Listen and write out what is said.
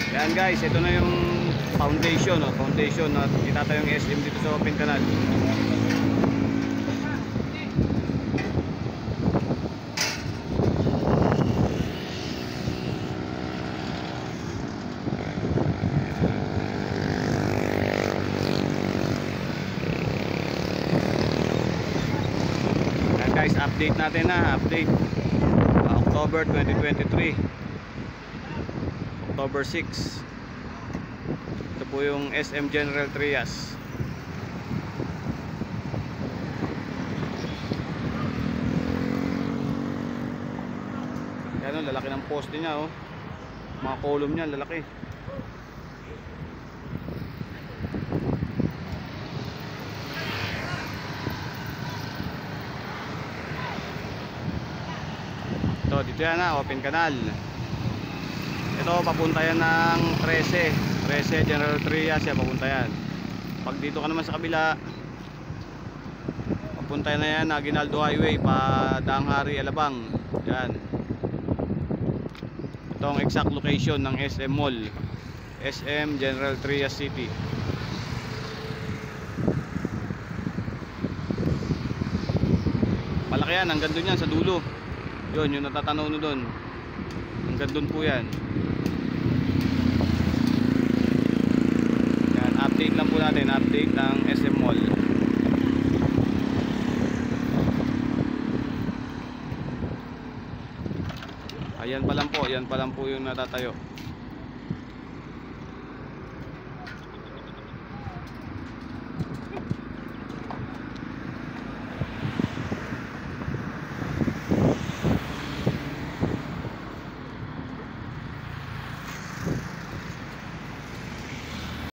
Yan guys, ito na yung foundation, no? Foundation na itatayo yung SM dito sa Open Canal. Yan guys, update natin na, update October 2023, October 6. Ito po yung SM General Trias. Yan o, lalaki ng poste niya oh. Mga column niya, lalaki. Ito, dito yan na, Open Canal. Ito, papunta yan ng 13 General Trias yan, papunta yan. Pag dito ka naman sa kabila, papunta na yan na Aguinaldo Highway pa Danghari, Alabang. Yan. Ito ang exact location ng SM Mall, SM General Trias City. Malaki yan, hanggang dun yan sa dulo. Yun, yung natatanaw no dun. Hanggang dun po yan. Yan, update lang po natin, update ng SM Mall. Ayan pa lang po, yan pa lang po yung natatayo.